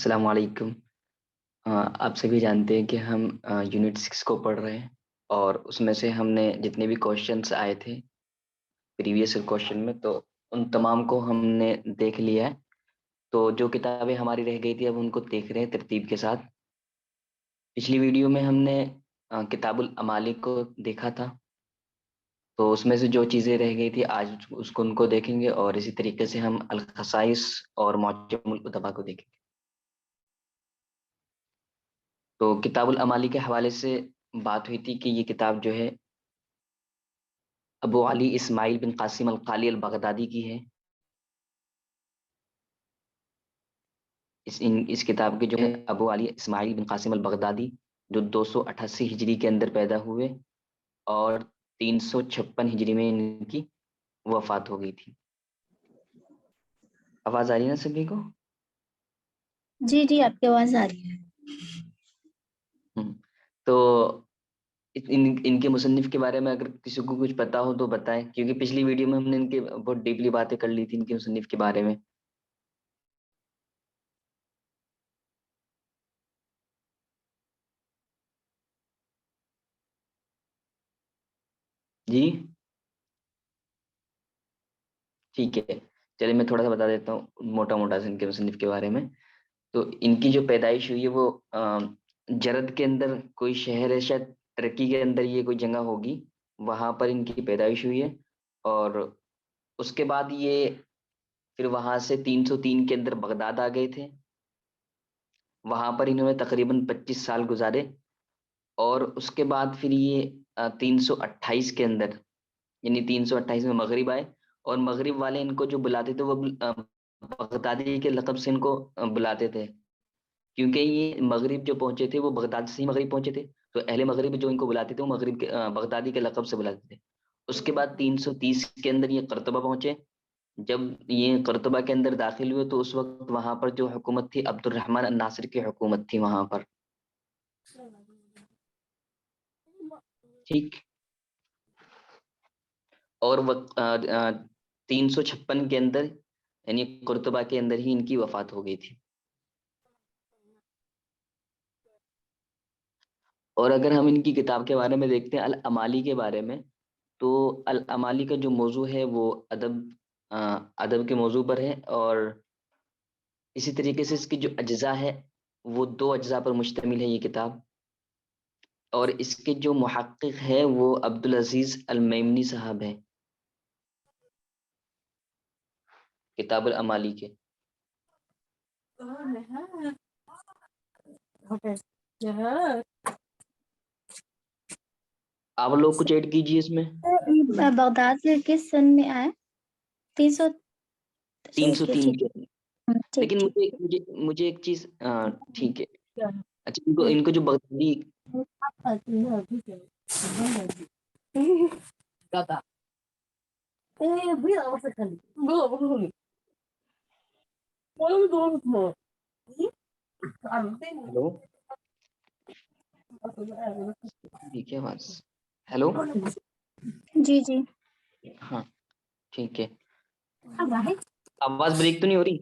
अस्सलाम वालेकुम। आप सभी जानते हैं कि हम यूनिट 6 को पढ़ रहे हैं और उसमें से हमने जितने भी क्वेश्चंस आए थे प्रीवियस क्वेश्चन में, तो उन तमाम को हमने देख लिया है। तो जो किताबें हमारी रह गई थी अब उनको देख रहे हैं तरतीब के साथ। पिछली वीडियो में हमने किताबुल अमाली को देखा था, तो उसमें से जो चीज़ें रह गई थी आज उसको उनको देखेंगे और इसी तरीके से हम अल खसाइस और मुअज्जमुल उदबा को देखेंगे। तो किताबुल अमाली के हवाले से बात हुई थी कि ये किताब जो है अबू अली इस्माइल बिन कासिम अल काली अल बगदादी की है। इस किताब के जो है अबू अली इस्माइल बिन कासिम अल बगदादी, जो 288 हिजरी के अंदर पैदा हुए और 356 हिजरी में इनकी वफात हो गई थी। आवाज आ रही है ना सभी को? जी जी, आपकी आवाज आ रही है। तो इनके मुसन्निफ के बारे में अगर किसी को कुछ पता हो तो बताएं, क्योंकि पिछली वीडियो में हमने इनके बहुत डीपली बातें कर ली थी इनके मुसन्निफ के बारे में। जी ठीक है, चलिए मैं थोड़ा सा बता देता हूँ मोटा मोटा से इनके मुसन्निफ के बारे में। तो इनकी जो पैदाइश हुई है वो जरद के अंदर कोई शहर है, शायद टर्की के अंदर ये कोई जगह होगी, वहां पर इनकी पैदाइश हुई है। और उसके बाद ये फिर वहां से 303 के अंदर बगदाद आ गए थे। वहां पर इन्होंने तकरीबन 25 साल गुजारे और उसके बाद फिर ये 328 के अंदर, यानी 328 में मगरिब आए। और मगरिब वाले इनको जो बुलाते थे वो बगदादी के लक़ब से इनको बुलाते थे, क्योंकि ये मगरिब जो पहुंचे थे वो बगदाद से ही मगरिब पहुंचे थे। तो अहले मगरिब जो इनको बुलाते थे वो मगरिब के बगदादी के लक़ब से बुलाते थे। उसके बाद 330 के अंदर ये करतबा पहुंचे। जब ये करतबा के अंदर दाखिल हुए तो उस वक्त वहां पर जो हुकूमत थी अब्दुर्रहमान अन नासिर की हुकूमत थी वहां पर। ठीक। और वक्त 356 के अंदर, यानी कुर्तबा के अंदर ही इनकी वफात हो गई थी। और अगर हम इनकी किताब के बारे में देखते हैं अल अमाली के बारे में, तो अल अमाली का जो मौजू है वो अदब, अ, अदब के मौजू पर है। और इसी तरीके से इसकी जो अज्जा है वो दो अज्जा पर मुश्तमिल है ये किताब। और इसके जो मुहक्किक है वो अब्दुल अजीज अल मेमनी साहब है किताब अल अमाली के। आप लोग कुछ ऐड कीजिए इसमें। बगदाद से किस सन में आए? 300? 303 ठीक के। ठीक लेकिन ठीक। मुझे मुझे मुझे एक चीज, ठीक है। अच्छा, इनको इनको जो बगदादी, हेलो, ठीक है बस। हेलो, जी जी। हाँ ठीक है। आवाज ब्रेक तो नहीं हो रही?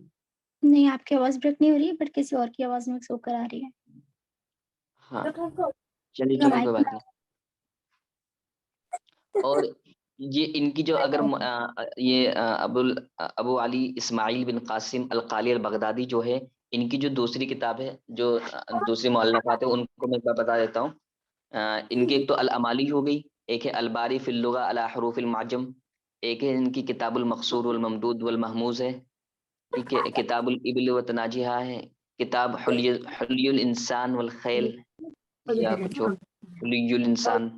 नहीं, आपकी आवाज ब्रेक नहीं हो रही है, बट किसी और की आवाज मिक्स होकर आ रही है। हाँ चलिए तो ठीक है, माइक कोई बात नहीं। और ये इनकी जो अगर ये अबू अली इस्माइल बिन कासिम अल काली अल बगदादी जो है, इनकी जो दूसरी किताब है, जो दूसरी मुअल्लफ़ात है उनको मैं बता देता हूँ। इनकी एक तो अल अमाली हो गई, एक है अल बारी फिल लुगा अला हुरूफिल माजम, एक है इनकी किताबुल मकसूर वल ममदूद वल महमूज है। ठीक है, किताबुल इबिल व तनाजिहा है, किताब हुलियुल इंसान वल खैल, या कुछ और, हुलियुल इंसान,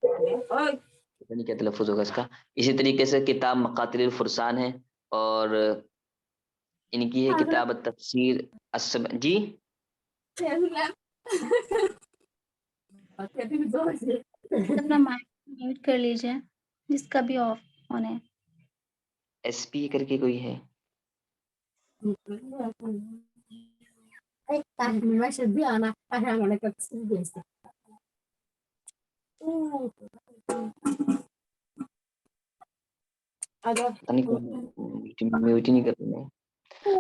पता नहीं क्या तलफ़ुज़ होगा इसका। इसी तरीके से किताब मकातिल फुरसान है। और इनकी है किताब तफसीर असब जी। अपना माइक म्यूट कर लीजिए, जिसका भी ऑफ ऑन है। एसपी करके कोई है? पता नहीं क्यों म्यूट ही नहीं कर रही है।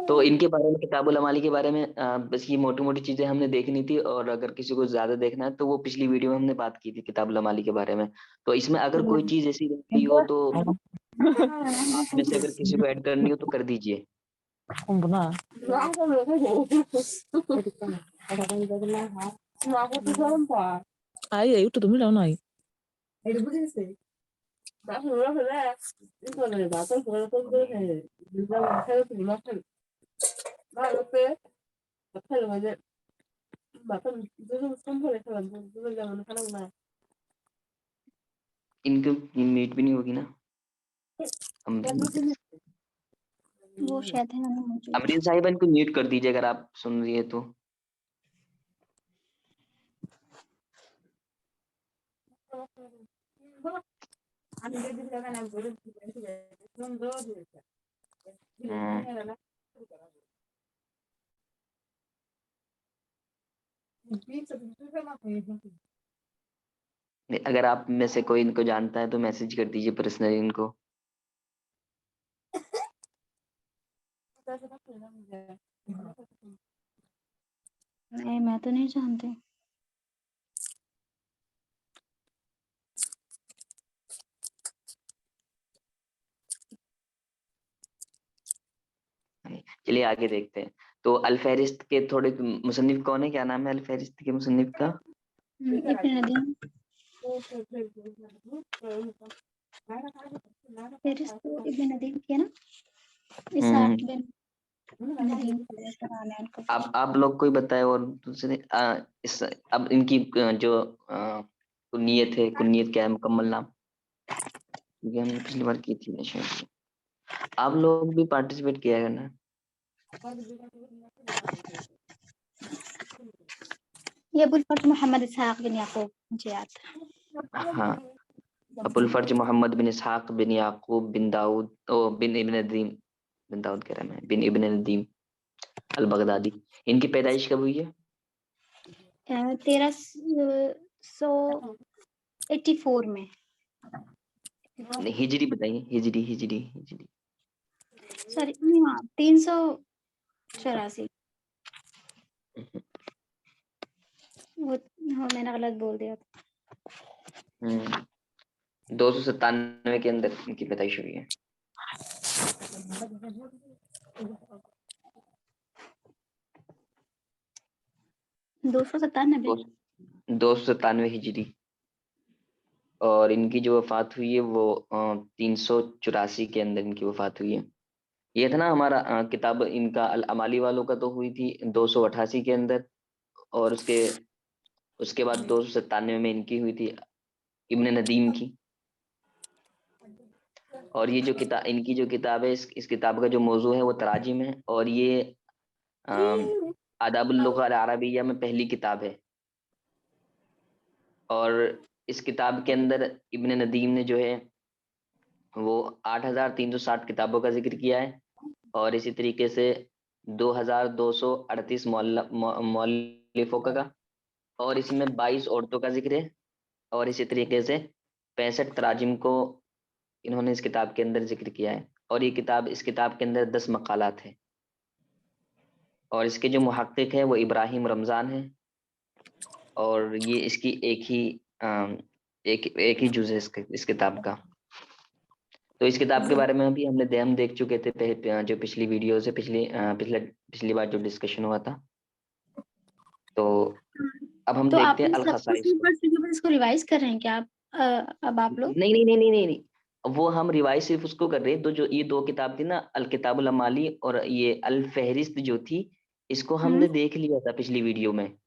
तो इनके बारे में, किताबुल अमाली के बारे में बस ये मोटी मोटी चीजें हमने देखनी थी, और अगर किसी को ज्यादा देखना है तो वो पिछली वीडियो में हमने बात की थी किताबुल अमाली के बारे में। तो इसमें अगर कोई चीज ऐसी रहती हो तो आप में से अगर किसी को ऐड करनी हो तो कर दीजिए। Ai, aí, tudo melhor, não aí. इनको मीट भी नहीं होगी ना। वो शायद है ना मौजूद। अमरीन साहिबा इनको म्यूट कर दीजिए अगर आप सुन रही है तो। अगर आप में से कोई इनको जानता है तो मैसेज कर दीजिए पर्सनली इनको। नहीं, मैं तो नहीं जानती। चलिए आगे देखते हैं। तो अल फहरिस्त के थोड़े मुसन्निफ कौन है, क्या नाम है अल फहरिस्त के मुसन्निफ का? इब्न नदीम। फहरिस्त तो इब्न नदीम की है ना, इसाक बिन नदीम नाम है उनका। आप लोग कोई बताए और दूसरे अब इनकी जो कुन्नियत है, कुन्नियत क्या है, मुकम्मल नाम, क्योंकि हमने पिछली बार की थी ना शायद। आप लोग भी पार्टिसिपेट किया है ना। ये अबुल फर्ज मोहम्मद इसहाक बिन याकूब, मुझे याद है। हाँ, अबुल फर्ज मोहम्मद बिन इसहाक बिन याकूब बिन दाऊद ओ बिन इब्न नदीम, बिन दाऊद कह रहा मैं, बिन इब्न नदीम अल बगदादी। इनकी पैदाइश कब हुई है? 1384 में। हिजरी बताइए, हिजरी हिजरी हिजरी। सॉरी, हाँ 384। वो हाँ, मैंने गलत बोल दिया। 297 के अंदर इनकी पैदाइश हुई है। 297। 297 हिजरी। और इनकी जो वफात हुई है वो 384 के अंदर इनकी वफात हुई है। ये था ना हमारा किताब इनका अल अमाली वालों का तो हुई थी 288 के अंदर, और उसके उसके बाद 297 में इनकी हुई थी, इब्न नदीम की। और ये जो किताब, इनकी जो किताब है, इस किताब का जो मौजू है वो तराजिम है, और ये आदाबुल लुगा अल अरबिय्या में पहली किताब है। और इस किताब के अंदर इब्न नदीम ने जो है वो 8360 किताबों का जिक्र किया है, और इसी तरीके से 2238 मौलिफों का, और इसमें 22 औरतों का जिक्र है, और इसी तरीके से 65 तराजिम को इन्होंने इस किताब के अंदर जिक्र किया है। और ये किताब, इस किताब के अंदर 10 मकालात हैं, और इसके जो मुहक्किक है वो इब्राहिम रमजान है, और ये इसकी एक ही जुज़ है इस किताब का। तो इस किताब के बारे में अभी हम देख चुके थे जो पिछली वीडियो से, पिछली बार जो डिस्कशन हुआ था। तो अब हम तो देखते आपने हैं अल सब कुछ खसाइस को। पढ़ चुके हो, इसको रिवाइज कर रहे हैं क्या आप? अब आप लोग? नहीं नहीं नहीं नहीं नहीं नहीं, वो हम रिवाइज सिर्फ उसको कर रहे हैं, तो जो ये दो किताब थी ना, अल किताबुल अमाली और ये अल फहरिस्त जो थी, इसको हमने देख लिया था पिछली वीडियो में।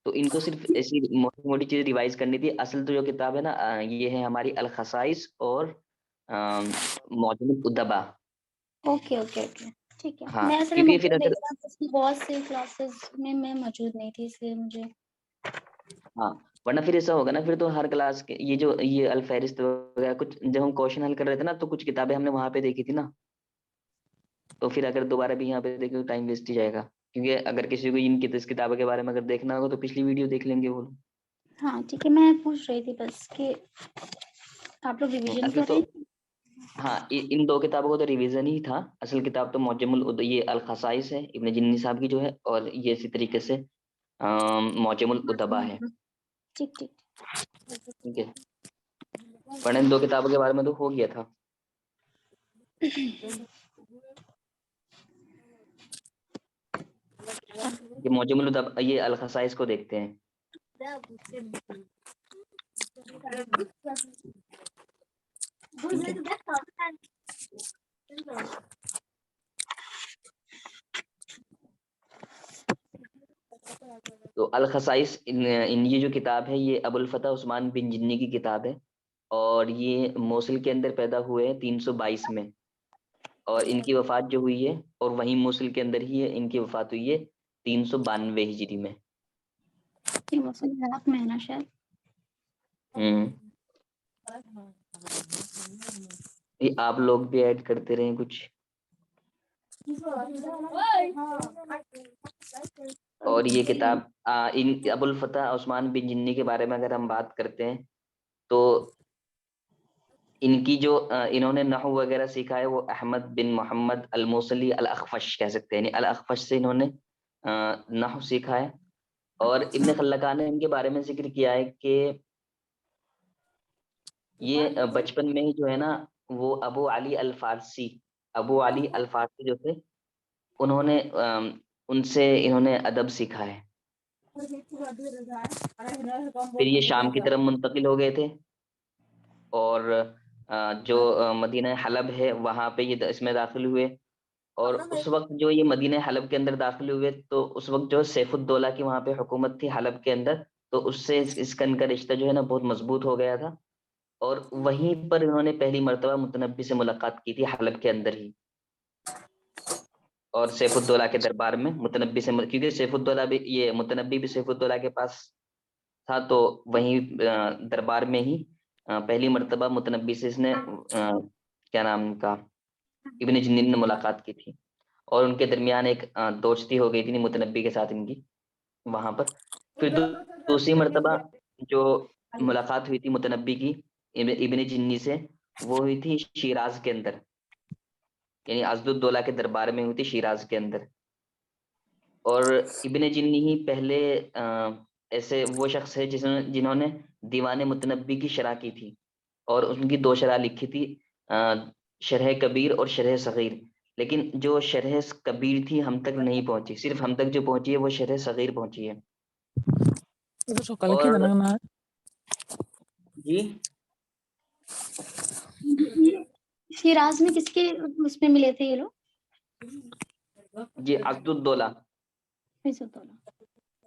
तो इनको सिर्फ ऐसी मोटी मोटी चीज रिवाइज करनी थी। असल तो जो किताब है ना, ये है हमारी अल खसाइस और मौजूद उद्दबा। ओके ओके ओके, ठीक है। हाँ, मैं असल में क्योंकि फिर मौजूद नहीं अगर, थी, पिछली बहुत से क्लासेस में मैं मौजूद नहीं थी, इसलिए मुझे। हाँ, वरना फिर ऐसा होगा ना, फिर तो हर क्लास के ये अल फहरिस्त वगैरह कुछ जब हम क्वेश्चन हल कर रहे थे ना, तो कुछ किताबें हमने वहां पे देखी थी ना, तो फिर अगर दोबारा भी यहाँ पे देखें तो टाइम वेस्ट ही जाएगा। क्योंकि अगर किसी को इस किताबों के बारे में अगर देखना होगा तो पिछली वीडियो देख लेंगे वो लोग। हाँ ठीक है, मैं पूछ रही थी बस कि आप लोग रिवीजन अभी कर तो रहे हैं? हाँ, इन दो किताबों को तो रिवीजन ही था। असल किताब तो ये अल खसाइस है इब्ने जिन्नी साहब की जो है, और ये इसी तरीके से मौजमुल उदबा है। ठीक ठीक। ठीक है, पढ़े इन दो किताबों के बारे में तो हो गया था। ये मौजमुल उदबा, ये अल खसाइस को देखते हैं। तो अल खसाइस इन ये जो किताब है ये अबुल फतह उस्मान बिन जिन्नी की किताब है, और ये मोसुल के अंदर पैदा हुए हैं 322 में, और इनकी वफात जो हुई है, और वहीं मोसुल के अंदर ही है इनकी वफात हुई है 392 हिजरी में। ये मौसम इराक में है ना शायद। ये आप लोग भी ऐड करते रहे कुछ। और ये किताब इन अबुल फतह उस्मान बिन जिन्नी के बारे में अगर हम बात करते हैं तो इनकी जो इन्होंने नहू वगैरह सीखा है वो अहमद बिन मोहम्मद अल मौसली अल अखफश कह सकते हैं, अल अखफश से इन्होंने नहू सीखा है। और इब्न खल्लकान ने इनके बारे में जिक्र किया है कि ये बचपन में ही जो है ना वो अबू अली अल फारसी जो थे उन्होंने उनसे इन्होंने अदब सीखा है। फिर ये शाम की तरफ मुंतकिल हो गए थे, और जो मदीना हलब है वहां पे ये इसमें दाखिल हुए। और उस वक्त जो ये मदीना हलब के अंदर दाखिल हुए तो उस वक्त जो सैफुद्दौला की वहां पे हुकूमत थी हलब के अंदर, तो उससे इसका इनका रिश्ता जो है ना बहुत मजबूत हो गया था। और वहीं पर इन्होंने पहली मर्तबा मुतनब्बी से मुलाकात की थी हलब के अंदर ही, और सैफुद्दौला के दरबार में मुतनब्बी से क्योंकि सैफुद्दौला भी ये मुतनब्बी भी सैफुद्दौला के पास था, तो वहीं दरबार में ही पहली मर्तबा मुतनब्बी से इसने क्या नाम का इब्ने जिन्नी ने मुलाकात की थी, और उनके दरमियान एक दोस्ती हो गई थी मुतनब्बी के साथ इनकी वहां पर। फिर दूसरी मर्तबा जो मुलाकात हुई थी मुतनब्बी की इब्ने जिन्नी से, वो हुई थी शिराज के अंदर, यानी अज़दुद्दौला के दरबार में हुई थी शिराज के अंदर। और इब्ने जिन्नी ही पहले ऐसे वो शख्स है जिन्होंने दीवाने मुतनब्बी की शरह की थी, और उनकी दो शरह लिखी थी, शरह कबीर और शरह सगीर। लेकिन जो शरह कबीर थी हम तक नहीं पहुंची, सिर्फ हम तक जो पहुंची है वो शरह सगीर पहुंची है। itu sokal lagi और na जी शिराज में किसके उसमें मिले थे ये लोग? जी अब्दुद्दौला।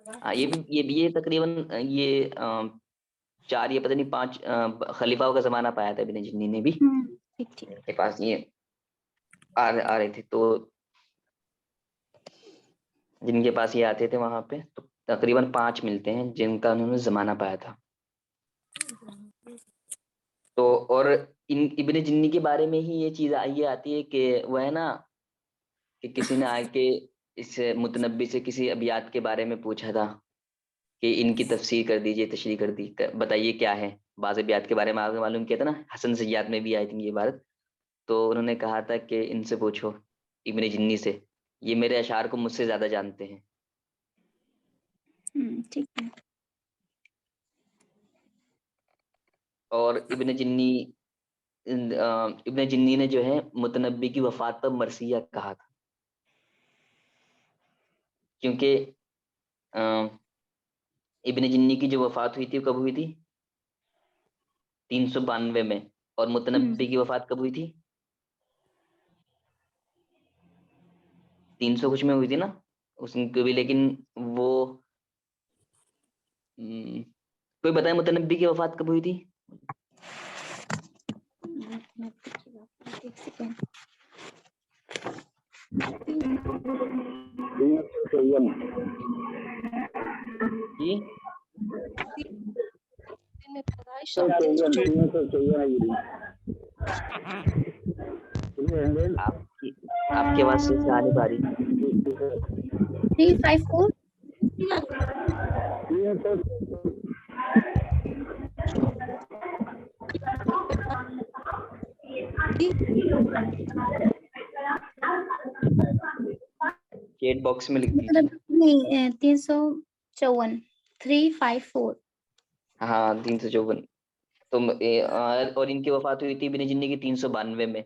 हाँ, ये तकरीबन ये 4 या पता नहीं 5 खलीफाओं का जमाना पाया था इब्ने जिन्नी ने भी। ठीक ठीक। के पास ये आ रहे थे, तो जिनके पास ये आते थे वहां पे तो तकरीबन 5 मिलते हैं जिनका उन्होंने जमाना पाया था। तो और इन इब्ने जिन्नी के बारे में ही ये चीज ये आती है कि वह है ना कि किसी ने आके इस मुतनब्बी से किसी अबियात के बारे में पूछा था कि इनकी तफसीर कर दीजिए, तशरीह कर दी बताइए क्या है। बाज़ अबियात के बारे में आपको मालूम किया था ना, हसन सय्याद में भी आई थी ये बात। तो उन्होंने कहा था कि इनसे पूछो इब्ने जिन्नी से, ये मेरे अशार को मुझसे ज्यादा जानते हैं। ठीक है। और इब्ने जिन्नी ने जो है मुतनब्बी की वफात पर मरसिया कहा था, क्योंकि इब्ने जिन्नी की जो वफात हुई थी वो कब हुई थी 392 में, और मुतनब्बी की वफात कब हुई थी 300 कुछ में हुई थी ना उसकी भी। लेकिन वो कोई बताए मुतनब्बी की वफात कब हुई थी? जी आपकी आपकी आवाज से आ नहीं पा रही। 354 354 चैट बॉक्स में लिख दीजिए। मतलब नहीं 354 354। हाँ 354। तो और इनकी वफात हुई थी इब्ने जिन्नी की 392 में।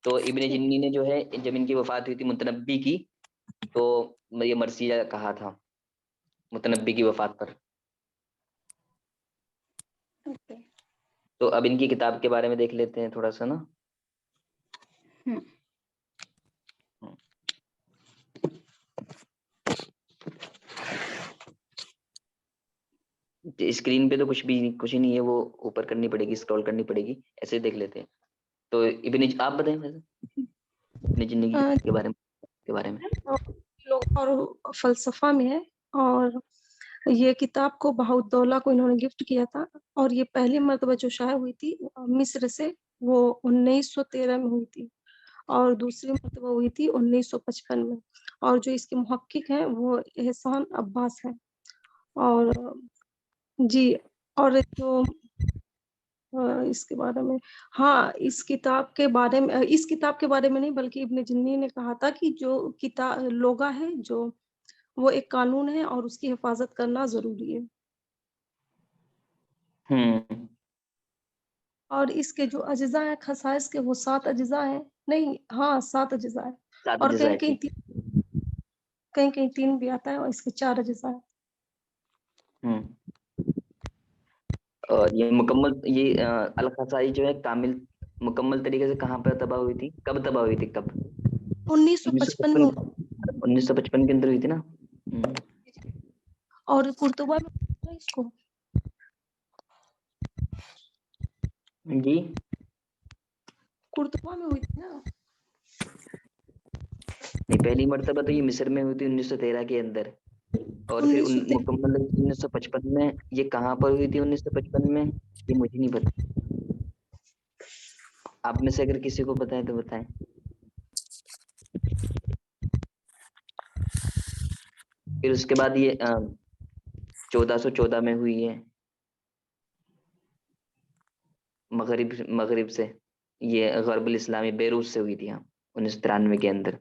तो इब्ने जिन्नी ने जो है जब इनकी वफात हुई थी मुतनब्बी की, तो ये मरसिया कहा था मुतनब्बी की वफात पर। ओके। तो अब इनकी किताब के बारे में देख लेते हैं थोड़ा सा ना। हम्म। स्क्रीन पे तो कुछ ही नहीं है, वो ऊपर करनी पड़ेगी, स्क्रॉल करनी पड़ेगी, ऐसे देख लेते हैं। तो आप बताएं वैसे इब्ने जिन्नी के बारे में। लोग और फलसफा में है, और ये किताब को बहाउद्दौला को इन्होंने गिफ्ट किया था, और ये पहली मर्तबा जो शाया हुई थी मिस्र से, वो 1913 में हुई थी, और दूसरी मर्तबा हुई थी 1955 में। और जो इसके मुहक्किक हैं वो एहसान अब्बास हैं। और जी, और जो इसके बारे में, हाँ, इस किताब के बारे में नहीं, बल्कि इब्ने जिन्नी ने कहा था कि जो किताब लोगा है, जो वो एक कानून है और उसकी हिफाजत करना जरूरी है। और इसके जो अज्जा है खसाइस के, वो 7 अज्जा है, नहीं, हाँ 7 अज्जा है, सात और अज्जा कहीं है। कहीं 3 भी आता है, और इसके 4 अज्जा है। और ये अल खसाई जो है कामिल मुकम्मल तरीके से कहाँ पर तबाह हुई थी, कब तबाह हुई थी, कब? 1955 में 1955 के अंदर हुई थी ना। और कुर्तुबा में इसको जी कुर्तुबा में हुई थी ना। नहीं, पहली मर्तबा तो ये मिस्र में हुई थी 1913 के अंदर, और फिर 1913 मुकम्मल 1955 में। ये कहाँ पर हुई थी 1955 में, ये मुझे नहीं पता। आप में से अगर किसी को पता है तो बताएं। फिर उसके बाद ये 1414 में हुई है मगरिब से। ये गरबुल इस्लामी बेरूत से हुई थी, हाँ, 1993 के अंदर।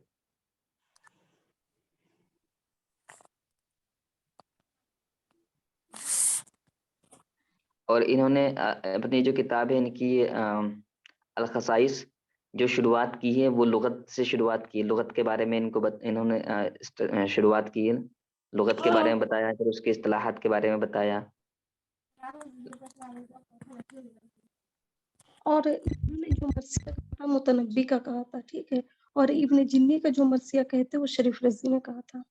और इन्होंने अपनी जो किताब है इनकी अल खसाइस, जो शुरुआत की है वो लुगत से शुरुआत की है। लुगत के बारे में इन्होंने शुरुआत की है, लुगत के बारे में बताया, फिर उसके इस्तिलाहात के बारे में बताया। और इन्होंने जो मरसिया कहा था मुतनब्बी का कहा था, ठीक है, और इब्ने जिन्नी का जो मरसिया कहते हैं वो शरीफ रजी ने कहा था।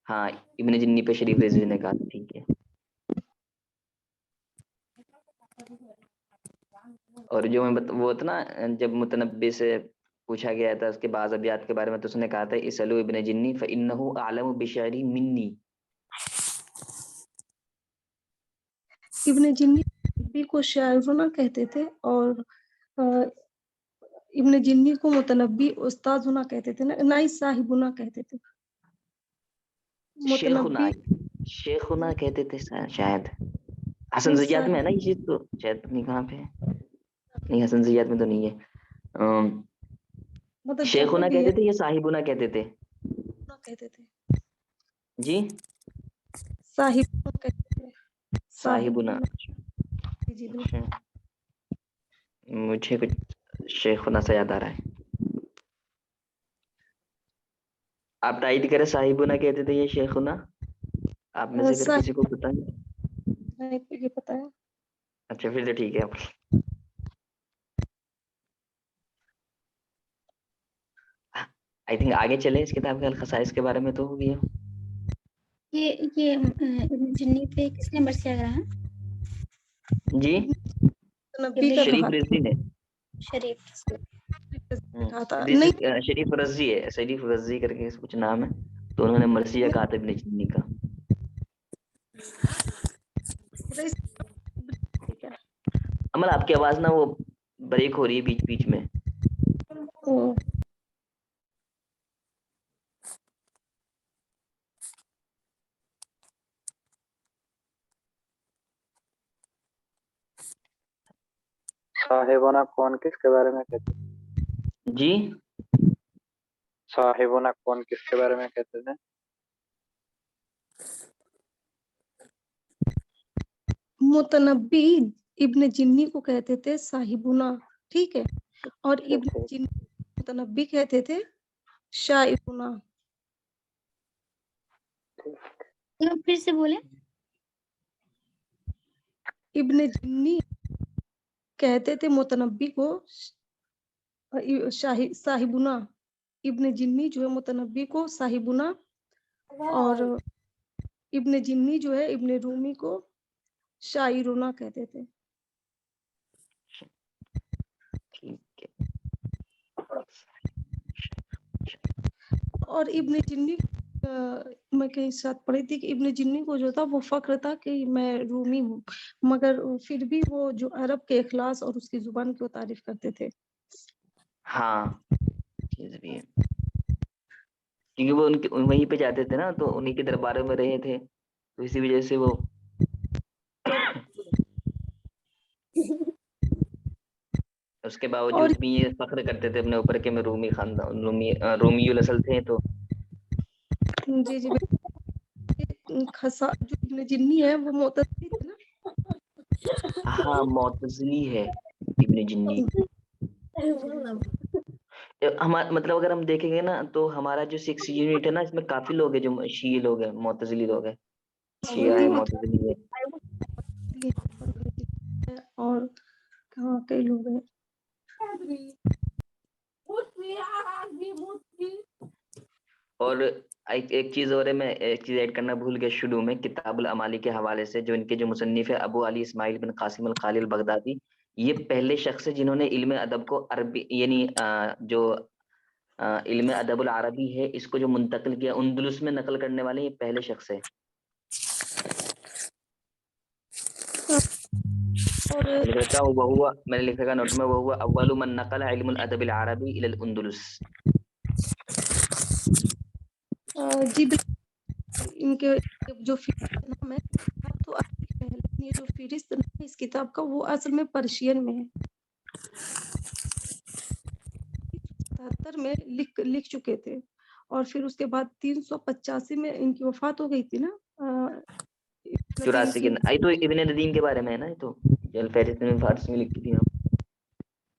हाँ, इब्ने जिन्नी पे शरीफ रजी ने कहा था, ठीक है। और जो वो था ना, जब मुतनब्बी से पूछा गया था उसके बाद अबियात के बारे में, तो उसने कहा था इसअलू इब्ने जिन्नी फइन्नहु आलमु बिशअरी मिन्नी। इब्ने जिन्नी को शायरुना कहते थे, और इब्ने जिन्नी को मुतनब्बी उस्ताजुना कहते थे ना ही साहिबुना कहते थे। शेखुना, मुतनब्बी शेखुना कहते थे शायद। हसन ज़ियाद में है ना ये चीज, तो शायद नहीं, कहाँ पे है? नहीं, हसन ज़ियाद में तो नहीं है। मतलब जहाँ शेखुना भी है कहते थे या साहिबुना कहते थे? कहते थे, जी, साहिबुना कहते थे, साहिबुना। साहिबुना। जी बिल्कुल। अच्छा, मुझे कुछ शेखुना से याद आ रहा है। आप टाइट करें, साहिबुना कहते थे या शेखुना? आप में से अगर किसी को पता है। साहिब ये पता है। अच्छा, फिर तो ठीक है। आई थिंक आगे चले, इस किताब के अल खसाइस के बारे में तो हो गया। ये इब्न जिन्नी पे किसने मरसिया करा है? जी, नबी इब्न का शरीफ कहा रिजवी ने। शरीफ। कहा था नहीं। शरीफ रजी है, शरीफ रजी करके कुछ नाम है। तो उन्होंने मरसिया कहा था इब्ने जिन्नी का। अमल, आपकी आवाज ना वो ब्रेक हो रही है बीच बीच में। ओ, साहिबाना कौन किसके बारे में कहते हैं? जी साहिबुना कौन किसके बारे में कहते थे? मुतनब्बी इब्न जिन्नी को कहते थे साहिबुना, ठीक है, और इब्न जिन्नी मुतनब्बी कहते थे शाइबुना। फिर से बोले। इब्न जिन्नी कहते थे मुतनब्बी को साहिबुना। इब्न जिन्नी जो है मुतनब्बी को साहिबुना, और इब्न जिन्नी जो है इब्न रूमी को शाइरुना कहते थे। ठीक है। और इब्न जिन्नी मैं कहीं साथ पढ़ी थी कि इब्न जिन्नी को जो था वो फक्र था कि मैं रूमी हूँ, मगर फिर भी वो जो अरब के इखलास और उसकी जुबान की तारीफ करते थे। हाँ चीज भी है, क्योंकि वो उनके वहीं पे जाते थे ना, तो उन्हीं के दरबारों में रहे थे, तो इसी वजह से वो उसके और बावजूद भी ये फख्र करते थे अपने ऊपर कि मैं रूमी खानदान रोमियुल असल थे। तो जी जी खसा जो इब्न जिन्नी है वो मोतज़िली थे ना। हाँ मोतज़िली है इब्न जिन्नी। हमारा मतलब अगर हम देखेंगे ना, तो हमारा जो 6 यूनिट है ना, इसमें काफी लोग हैं जो शी लोग हैं, मोतज़िली लोग हैं, शिया है, मोतज़िली है। और हाँ कई लोग हैं। और एक चीज और है, मैं एक चीज ऐड करना भूल गया शुरू में, किताबुल अमाली के हवाले से, जो इनके जो मुसन्निफ है अबू अली इस्माइल बिन कासिम अल खालिल बगदादी, ये पहले शख्स है जिन्होंने इल्म अदब को अरबी यानी जो इल्म अदबुल अरबी है इसको जो मुंतकिल किया, उंदुलुस में नकल करने वाले ये पहले शख्स है। और लिख रखा हुआ हुआ मैंने लिख रखा नोट में, वो हुआ अव्वलु मन नकल इल्मुल अदबिल अरबी इलल उंदुलुस। जी इनके जो फहरिस्त नाम है, किताब तो अरबी में है, लेकिन ये जो फहरिस्त नाम है इस किताब का वो असल में पर्शियन में है। 77 में लिख चुके थे, और फिर उसके बाद 385 में इनकी वफात हो गई थी ना। नदीम 84 की। के आई तो इब्न नदीम के बारे में है ना, ये तो जल फहरिस्त में फारसी में लिखी थी।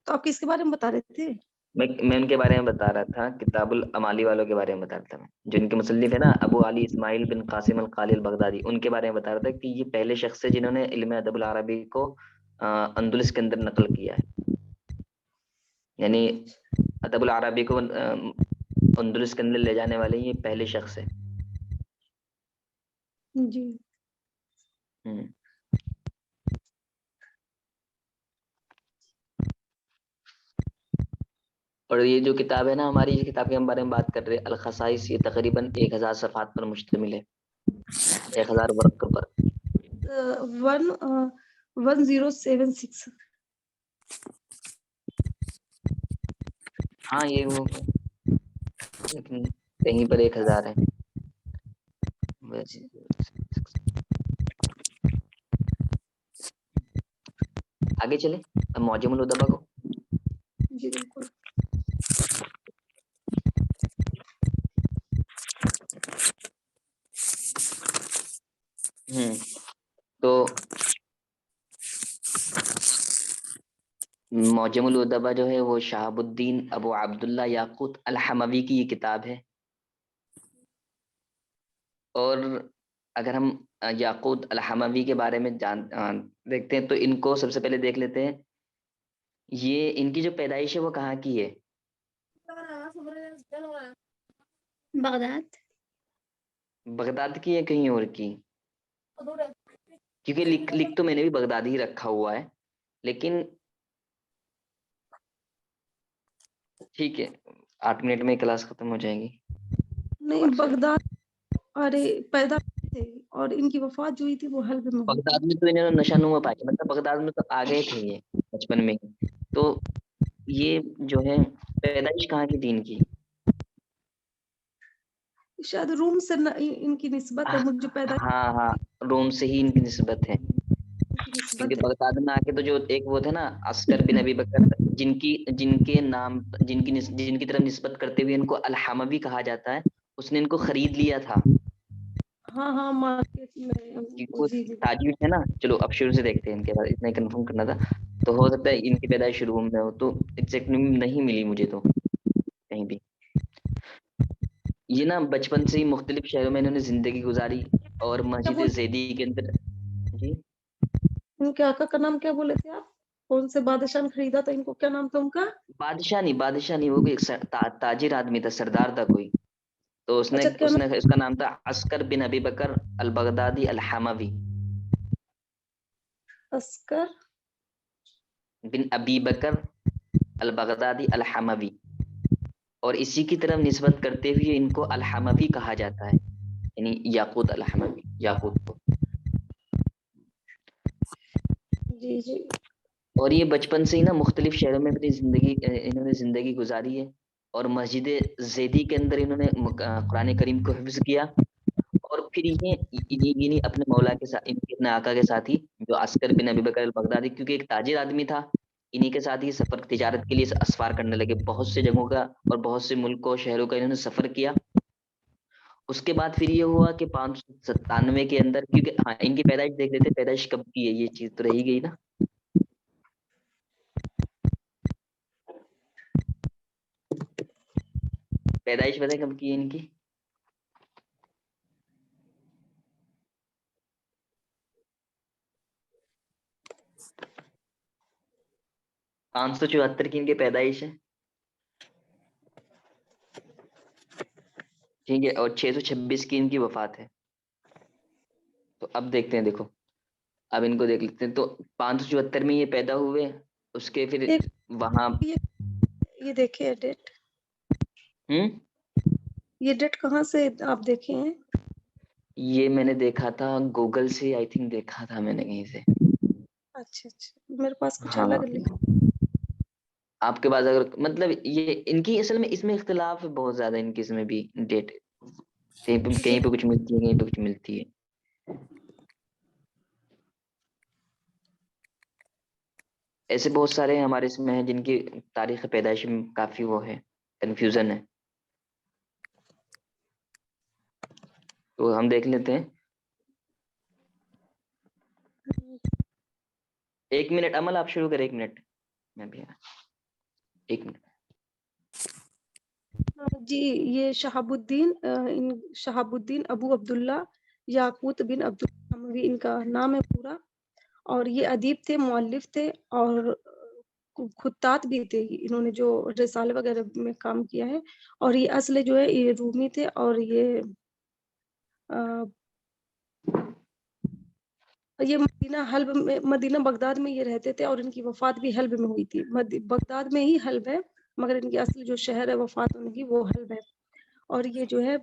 तो आप किसके बारे में बता रहे थे? मैं उनके बारे में बता रहा था, किताबुल अमाली वालों के बारे में बता रहा था मैं, जो इनके मुसल्लिफ है ना अबू अली इस्माइल बिन कासिम अल खालिल बगदादी, उनके बारे में बता रहा था कि ये पहले शख्स है जिन्होंने इल्म अदबुल अरबी को अंदुलस के अंदर नकल किया है, यानी अदबुल अरबी को अंदुलस के अंदर ले जाने वाले ये पहले शख्स है। जी हम्म। और ये जो किताब है ना हमारी, इस किताब के हम बारे में बात कर रहे हैं, अल खसाइस, ये तकरीबन 1000 सफ़हात पर मुश्तमिल है, 1000 वर्क पर। 1076। हाँ ये वो, लेकिन कहीं पर 1000 है वैसे। आगे चले अब मौजमुल उदबा को। जी बिल्कुल। तो मौजमुल उदबा जो है वो शहाबुद्दीन अबू अब्दुल्ला याकूत अल हमवी की ये किताब है। और अगर हम याकूत अल हमवी के बारे में देखते हैं, तो इनको सबसे पहले देख लेते हैं, ये इनकी जो पैदाइश है वो कहाँ की है? बगदाद। बगदाद की है कहीं और की? क्योंकि लिख तो मैंने भी बगदाद ही रखा हुआ है, लेकिन ठीक है 8 मिनट में क्लास खत्म हो जाएगी। नहीं बगदाद, अरे पैदा थे और इनकी वफात जो हुई थी वो हल्ब में हुई बगदाद थी। में तो इन्होंने नशा नुमा पाया, मतलब बगदाद में तो आ गए थे ये बचपन में ही। तो ये जो है पैदाइश कहाँ की थी इनकी? शायद रूम से इनकी निस्बत है, मुझे पैदा हाँ हाँ, रोम से ही इनकी निस्बत है। निस्बत क्योंकि बगदाद में आके तो जो एक वो थे ना अस्कर बिन अबी बकर, जिनकी तरफ निस्बत करते हुए इनको अल-हमवी कहा जाता है, उसने इनको खरीद लिया था हाँ हाँ मार्केट में क्योंकि वो जी जी ताजिर थे ना। चलो अब शुरू से देखते हैं इनके बारे, इतना ही कंफर्म करना था। तो हो सकता है इनकी पैदाइश रूम में हो, तो एग्जैक्ट नहीं मिली मुझे तो कहीं भी। ये ना बचपन से ही मुख्तलिफ शहरों में इन्होंने जिंदगी गुजारी और क्या मस्जिद बोल ज़ैदी के अंदर। जी इनके आका का नाम क्या बोले थे आप? कौन से बादशाह ने खरीदा था इनको, क्या नाम था उनका? बादशाह नहीं, वो कोई एक ताजिर आदमी था, सरदार था कोई। तो उसने अच्छा क्या उसने नाम? उसका नाम था अस्कर बिन अबी बकर अल बगदादी अल हमावी। अस्कर बिन अबी बकर अल बगदादी अल हमावी, और इसी की तरफ निस्बत करते हुए इनको अल हमावी कहा जाता है, यानी याकूत अल हमावी, याकूत को। जी जी और ये बचपन से ही ना मुख्तलिफ शहरों में अपनी इन्होंने जिंदगी गुजारी है। और मस्जिद ज़ैदी के अंदर इन्होंने कुरान करीम को हिफ्ज किया। और फिर इन्हीं अपने मौला के साथ, इनके अपने आका के साथ ही, जो अस्कर बिन अबी बकर अल बगदादी, क्योंकि एक ताजिर आदमी था, इन्हीं के साथ ही सफर तिजारत के लिए असफार करने लगे, बहुत से जगहों का और बहुत से मुल्कों और शहरों का इन्होंने सफर किया। उसके बाद फिर ये हुआ कि 597 के अंदर, क्योंकि हाँ इनकी पैदाइश देख लेते, पैदाइश कब की है, ये चीज तो रही गई ना। पैदाइश पता है कब की है इनकी? पाँच सौ चौहत्तर की इनकी पैदाइश है, ठीक है, और 626 की इनकी वफात है। तो अब देखते हैं, देखो अब इनको देख लेते हैं। तो 574 में ये पैदा हुए, उसके फिर एक वहां ये देखिए डेट, हम्म ये डेट कहाँ से आप देखे हैं? ये मैंने देखा था गूगल से, आई थिंक देखा था मैंने कहीं से। अच्छा अच्छा, मेरे पास कुछ हाँ, अलग लिखा। आपके पास अगर मतलब ये इनकी असल में इसमें इख्तिलाफ है बहुत ज्यादा, इनकी इसमें भी डेट जी कहीं पे कुछ मिलती है, कहीं पे कुछ मिलती है। ऐसे बहुत सारे हमारे इसमें हैं जिनकी तारीख पैदाइश में काफी वो है, कंफ्यूजन है। तो हम देख लेते हैं। 1 मिनट अमल, आप शुरू करें, 1 मिनट मैं भी 1 मिनट। जी ये शहाबुद्दीन अबू अब्दुल्ला याकूत बिन अब्दुल हमवी इनका नाम है पूरा। और ये अदीब थे, मौलिफ थे और खुत्तात भी थे। इन्होंने जो रिसाले वगैरह में काम किया है। और ये असले जो है ये रूमी थे। और ये मदीना बगदाद में ये रहते थे। और इनकी वफात भी हल्ब में हुई थी। बगदाद में ही हल्ब है, मगर इनकी असली जो शहर है वफात उनकी वो हल्ब है। और ये जो है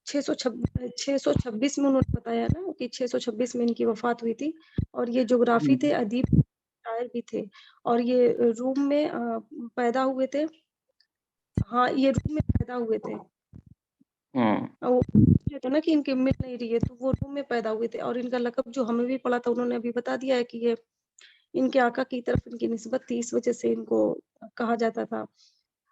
626 में उन्होंने बताया ना कि 626 में इनकी वफात हुई थी। और ये ज्योग्राफी थे, अदीब, शायर भी थे। और ये रूम में पैदा हुए थे। हाँ ये रूम में पैदा हुए थे। और वो कहते हैं ना कि इनकी मिल नहीं रही है, तो वो रूम में पैदा हुए थे। और इनका लकब जो हमें भी पढ़ा था उन्होंने अभी बता दिया है कि ये इनके आका की तरफ इनकी निस्बत थी, इस वजह से इनको कहा जाता था।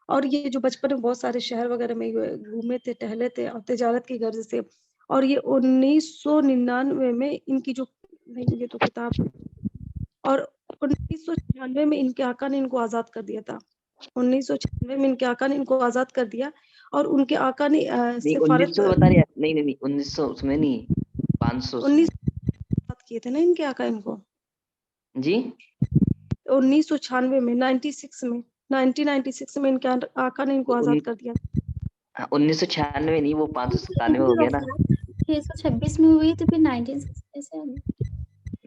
और ये जो बचपन में बहुत सारे शहर वगैरह में घूमे थे, टहले थे और तिजारत की गर्ज से। और ये 1999 में इनकी जो, नहीं ये तो किताब, और 1996 में इनके आका ने इनको आजाद कर दिया था। 1996 में इनके आका ने इनको आजाद कर दिया। और उनके आका ने नहीं सिफारत 1900 बता रहे, नहीं नहीं नहीं 1900 उसमें नहीं, 500 उसमें। 19 किए थे ना इनके आका इनको जी 1996 में, 1996 में इनके आका ने इनको आजाद कर दिया। 1996 नहीं, वो 597 हो इनकी गया ना। वफात 626 में हुई तो फिर 1960 से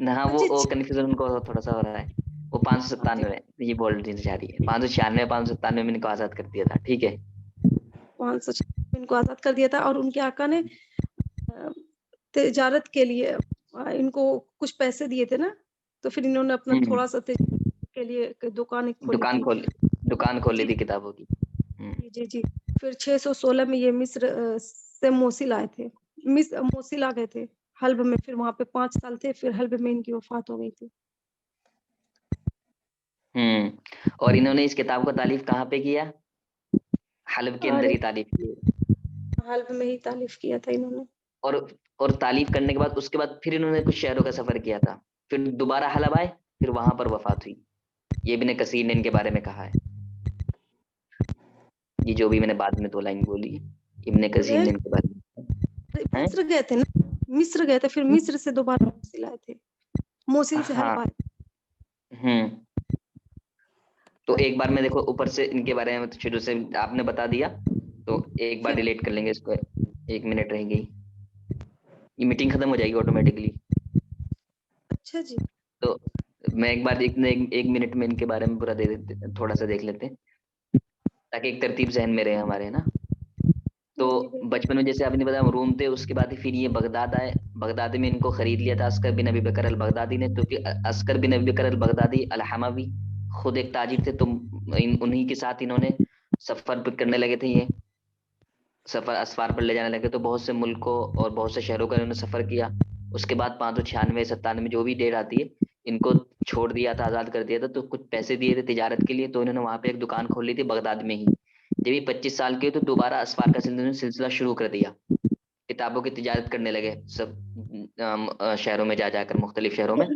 हाँ अच्छा वो कंफ्यूजन उनको थोड़ा सा हो रहा है। वो 597 ये बोल दी जा रही है, 596 597 में इनको आजाद कर दिया था, ठीक है। 596 में इनको आजाद कर दिया था। और उनके आका ने तिजारत के लिए इनको कुछ पैसे दिए थे ना, तो फिर इन्होंने अपना थोड़ा सा के लिए एक दुकान खोली थी। दुकान खोल ली जी थी किताबों की। जी जी जी। फिर 616 में ये मिस्र से मोसिल आए थे, मोसिल आ गए थे, हल्ब में, फिर वहाँ पे 5 साल थे, फिर हल्ब में इनकी वफ़ात हो गई थी। और इन्होंने इस किताब को तालीफ कहाँ पे किया? हल्ब के अंदर अरे! ही तालीफ की। हल्ब में ही तालीफ़ किया था इन्होंने। और और तालीफ करने के बाद उसके बाद फिर इन्होंने कुछ शहरों का सफर किया था, फिर दोबारा हलब आए, फिर वहां पर वफात हुई। ये इब्न कसीर ने इनके बारे में कहा है, ये जो भी मैंने बाद में 2 लाइन बोली, इब्न कसीर ने इनके बारे में है। मिस्र गए थे ना, मिस्र गए थे, फिर मिस्र से दोबारा मोसिल आए थे, मोसिल से हल्ब हाँ, आए। तो एक बार मैं देखो ऊपर से इनके बारे में तो शुरू से आपने बता दिया, तो एक बार फिर डिलीट कर लेंगे इसको, 1 मिनट रह गई, ये मीटिंग खत्म हो जाएगी ऑटोमेटिकली। अच्छा जी। तो मैं एक बार एक मिनट में इनके बारे में पूरा थोड़ा सा देख लेते हैं, ताकि एक तरतीब जहन में रहे हमारे, ना। तो जी, बिल्कुल। बचपन में जैसे आपने बताया रूम थे, उसके बाद फिर ये बगदाद आए, बगदाद में इनको खरीद लिया था अस्कर बिन अबी बकर अल बगदादी ने। तो फिर अस्कर बिन अबी बकर अल बगदादी अल हमावी खुद एक ताजिर थे, तो उन्हीं के साथ इन्होंने सफर करने लगे थे, ये सफर असफार पर ले जाने लगे, तो बहुत से मुल्कों और बहुत से शहरों का इन्होंने सफर किया। उसके बाद 596 97 जो भी डेट आती है, इनको छोड़ दिया था, आजाद कर दिया था, तो कुछ पैसे दिए थे तिजारत के लिए, तो इन्होंने वहां पे एक दुकान खोल ली थी बगदाद में ही। जब ये 25 साल के हुए, तो दोबारा असफार का सिलसिला शुरू कर दिया, किताबों की तिजारत करने लगे सब शहरों में जा जाकर, मुख्तलिफ शहरों में।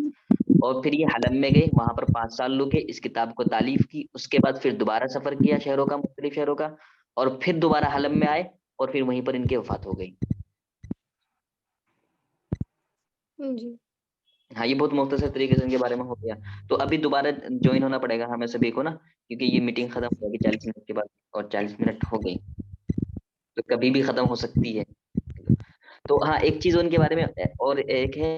और फिर ये हलब में गए, वहां पर 5 साल रुके, इस किताब को तालीफ की। उसके बाद फिर दोबारा सफर किया शहरों का, मुख्तलिफ शहरों का, और फिर दोबारा हलब में आए, और फिर वहीं पर इनकी वफात हो गई। जी। हाँ, ये बहुत मुख्तसर तरीके से इनके बारे में हो गया। तो अभी दोबारा ज्वाइन होना पड़ेगा हमें सभी को, ना, क्योंकि ये मीटिंग खत्म हो जाएगी 40 मिनट के बाद, और 40 मिनट हो गई, तो कभी भी खत्म हो सकती है। तो हाँ, एक चीज उनके बारे में और एक है